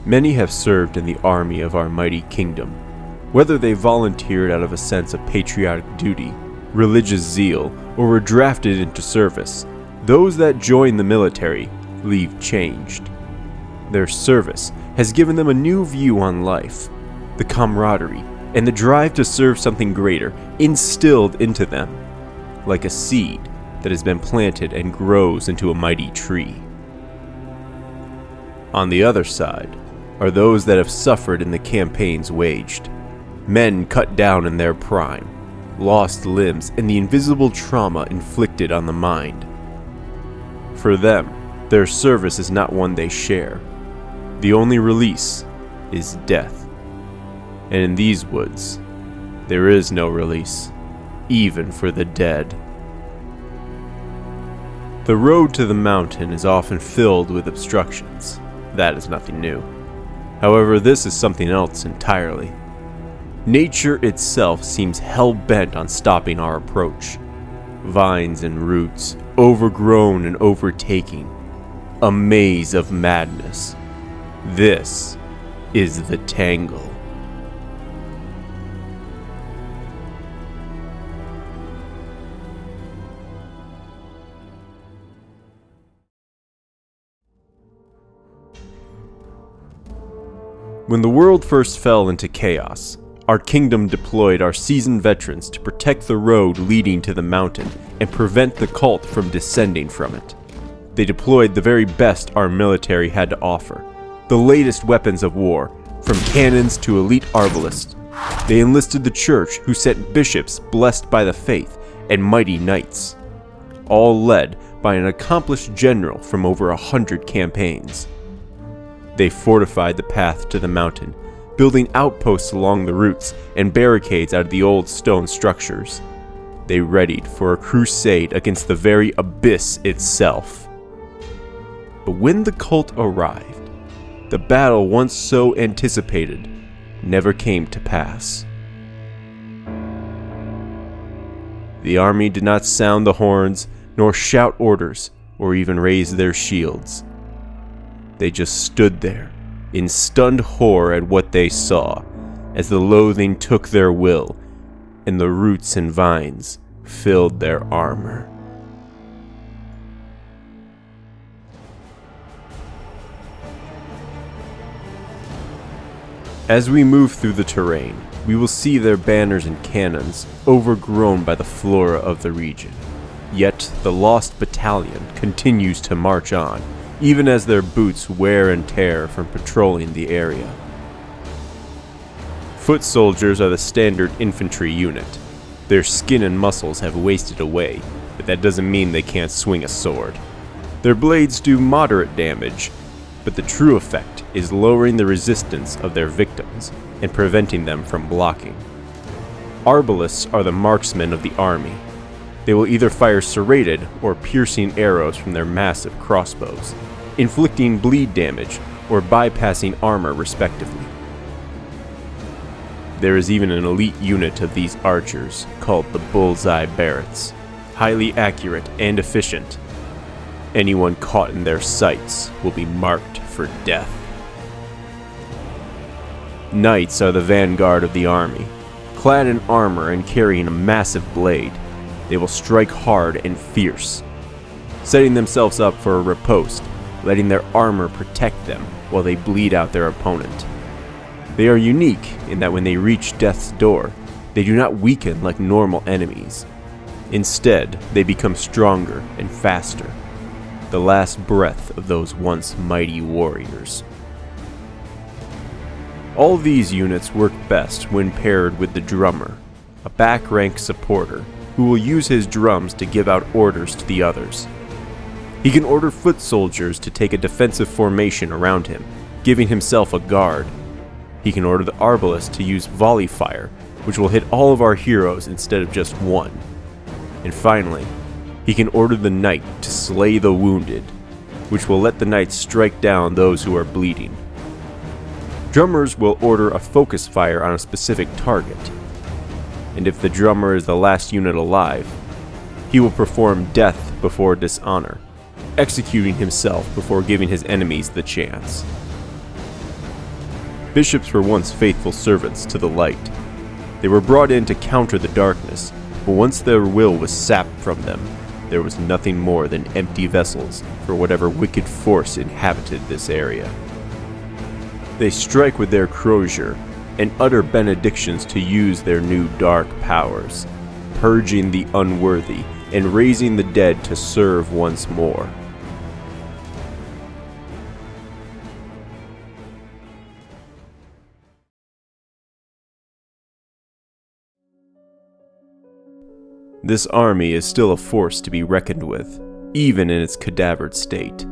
Many have served in the army of our mighty kingdom, whether they volunteered out of a sense of patriotic duty, religious zeal, or were drafted into service. Those that join the military leave changed. Their service has given them a new view on life. The camaraderie and the drive to serve something greater instilled into them, like a seed that has been planted and grows into a mighty tree. On the other side are those that have suffered in the campaigns waged. Men cut down in their prime, lost limbs, and the invisible trauma inflicted on the mind. For them, their service is not one they share. The only release is death. And in these woods, there is no release, even for the dead. The road to the mountain is often filled with obstructions. That is nothing new. However, this is something else entirely. Nature itself seems hell-bent on stopping our approach. Vines and roots, overgrown and overtaking. A maze of madness. This is the Tangle. When the world first fell into chaos, our kingdom deployed our seasoned veterans to protect the road leading to the mountain and prevent the cult from descending from it. They deployed the very best our military had to offer, the latest weapons of war, from cannons to elite arbalists. They enlisted the church, who sent bishops blessed by the faith, and mighty knights, all led by an accomplished general from over 100 campaigns. They fortified the path to the mountain, building outposts along the routes and barricades out of the old stone structures. They readied for a crusade against the very abyss itself. But when the cult arrived, the battle once so anticipated never came to pass. The army did not sound the horns, nor shout orders, or even raise their shields. They just stood there, in stunned horror at what they saw, as the loathing took their will, and the roots and vines filled their armor. As we move through the terrain, we will see their banners and cannons overgrown by the flora of the region. Yet the Lost Battalion continues to march on, even as their boots wear and tear from patrolling the area. Foot soldiers are the standard infantry unit. Their skin and muscles have wasted away, but that doesn't mean they can't swing a sword. Their blades do moderate damage, but the true effect is lowering the resistance of their victims and preventing them from blocking. Arbalists are the marksmen of the army. They will either fire serrated or piercing arrows from their massive crossbows, inflicting bleed damage or bypassing armor respectively. There is even an elite unit of these archers called the Bullseye Barretts, highly accurate and efficient. Anyone caught in their sights will be marked for death. Knights are the vanguard of the army. Clad in armor and carrying a massive blade, they will strike hard and fierce, setting themselves up for a riposte, letting their armor protect them while they bleed out their opponent. They are unique in that when they reach death's door, they do not weaken like normal enemies. Instead, they become stronger and faster, the last breath of those once mighty warriors. All these units work best when paired with the drummer, a back-rank supporter who will use his drums to give out orders to the others. He can order foot soldiers to take a defensive formation around him, giving himself a guard. He can order the arbalist to use volley fire, which will hit all of our heroes instead of just one. And finally, he can order the knight to slay the wounded, which will let the knight strike down those who are bleeding. Drummers will order a focus fire on a specific target, and if the drummer is the last unit alive, he will perform death before dishonor, executing himself before giving his enemies the chance. Bishops were once faithful servants to the light. They were brought in to counter the darkness, but once their will was sapped from them, there was nothing more than empty vessels for whatever wicked force inhabited this area. They strike with their crozier and utter benedictions to use their new dark powers, purging the unworthy and raising the dead to serve once more. This army is still a force to be reckoned with, even in its cadavered state.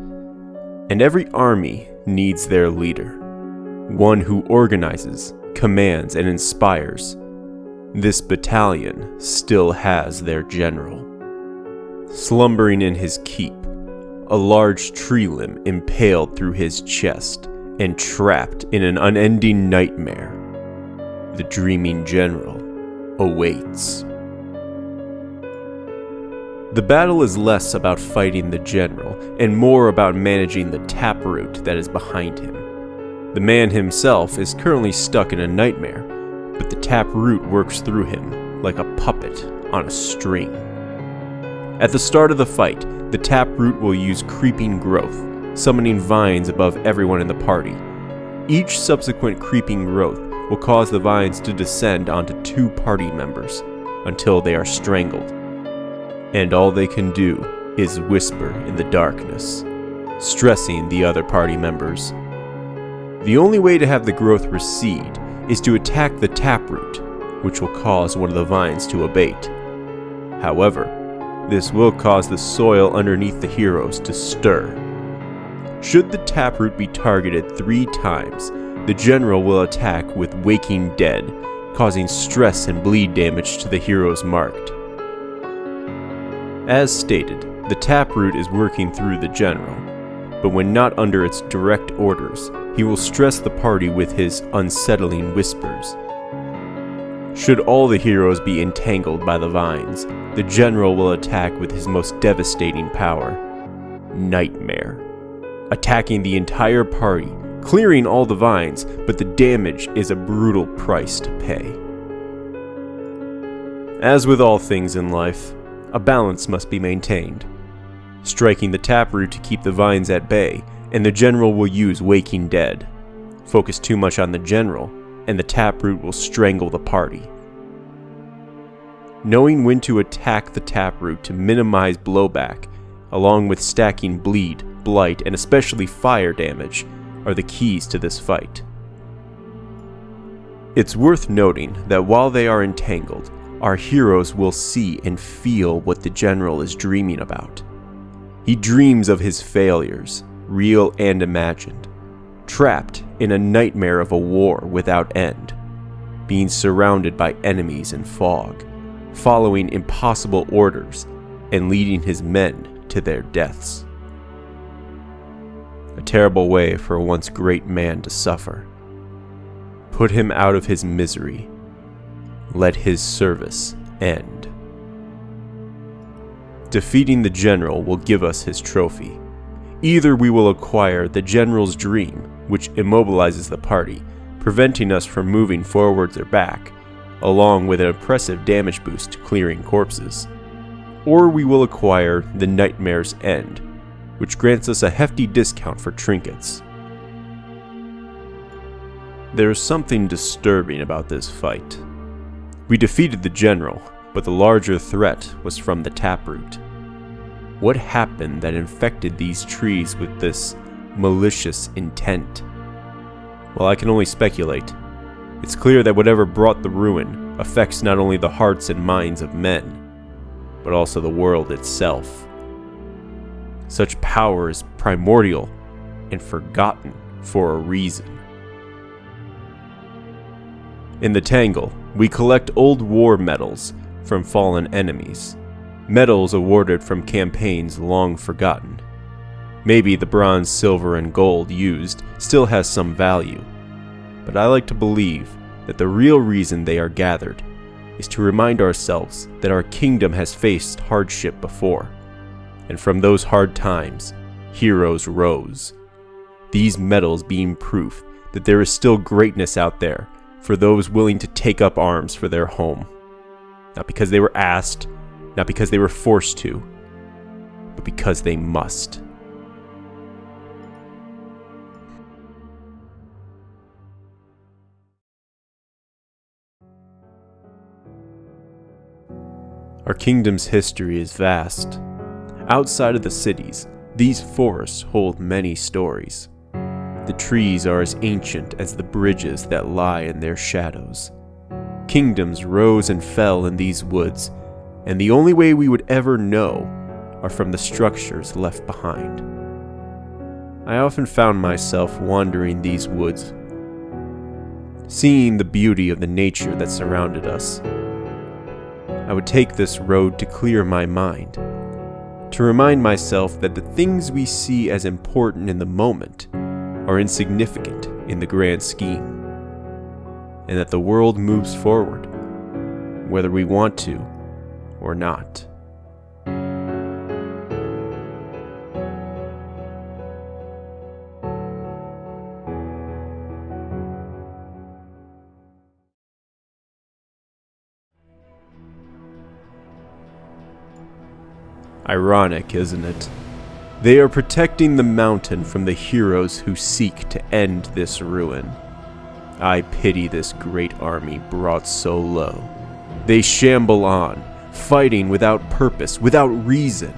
And every army needs their leader, one who organizes, commands, and inspires. This battalion still has their general. Slumbering in his keep, a large tree limb impaled through his chest and trapped in an unending nightmare, the dreaming general awaits. The battle is less about fighting the general and more about managing the taproot that is behind him. The man himself is currently stuck in a nightmare, but the taproot works through him like a puppet on a string. At the start of the fight, the taproot will use creeping growth, summoning vines above everyone in the party. Each subsequent creeping growth will cause the vines to descend onto 2 party members until they are strangled. And all they can do is whisper in the darkness, stressing the other party members. The only way to have the growth recede is to attack the taproot, which will cause one of the vines to abate. However, this will cause the soil underneath the heroes to stir. Should the taproot be targeted 3 times, the general will attack with Waking Dead, causing stress and bleed damage to the heroes marked. As stated, the taproot is working through the general, but when not under its direct orders, he will stress the party with his unsettling whispers. Should all the heroes be entangled by the vines, the general will attack with his most devastating power, Nightmare, attacking the entire party, clearing all the vines, but the damage is a brutal price to pay. As with all things in life, a balance must be maintained. Striking the taproot to keep the vines at bay, and the general will use Waking Dead. Focus too much on the general, and the taproot will strangle the party. Knowing when to attack the taproot to minimize blowback, along with stacking bleed, blight, and especially fire damage, are the keys to this fight. It's worth noting that while they are entangled, our heroes will see and feel what the general is dreaming about. He dreams of his failures, real and imagined, trapped in a nightmare of a war without end, being surrounded by enemies and fog, following impossible orders, and leading his men to their deaths. A terrible way for a once great man to suffer. Put him out of his misery. Let his service end. Defeating the general will give us his trophy. Either we will acquire the general's dream, which immobilizes the party, preventing us from moving forwards or back, along with an impressive damage boost to clearing corpses, or we will acquire the Nightmare's End, which grants us a hefty discount for trinkets. There is something disturbing about this fight. We defeated the general, but the larger threat was from the taproot. What happened that infected these trees with this malicious intent? Well, I can only speculate. It's clear that whatever brought the ruin affects not only the hearts and minds of men, but also the world itself. Such power is primordial and forgotten for a reason. In the Tangle, we collect old war medals from fallen enemies, medals awarded from campaigns long forgotten. Maybe the bronze, silver, and gold used still has some value, but I like to believe that the real reason they are gathered is to remind ourselves that our kingdom has faced hardship before, and from those hard times, heroes rose. These medals being proof that there is still greatness out there for those willing to take up arms for their home. Not because they were asked, not because they were forced to, but because they must. Our kingdom's history is vast. Outside of the cities, these forests hold many stories. The trees are as ancient as the bridges that lie in their shadows. Kingdoms rose and fell in these woods, and the only way we would ever know are from the structures left behind. I often found myself wandering these woods, seeing the beauty of the nature that surrounded us. I would take this road to clear my mind, to remind myself that the things we see as important in the moment are insignificant in the grand scheme, and that the world moves forward, whether we want to or not. Ironic, isn't it? They are protecting the mountain from the heroes who seek to end this ruin. I pity this great army brought so low. They shamble on, fighting without purpose, without reason.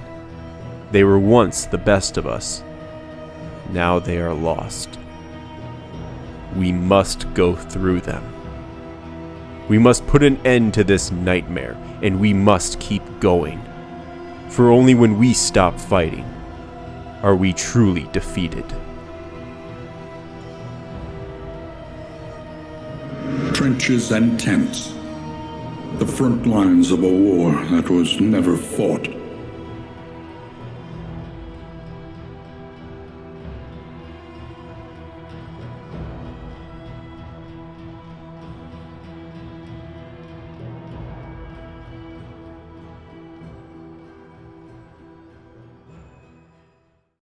They were once the best of us. Now they are lost. We must go through them. We must put an end to this nightmare, and we must keep going. For only when we stop fighting are we truly defeated. Trenches and tents. The front lines of a war that was never fought.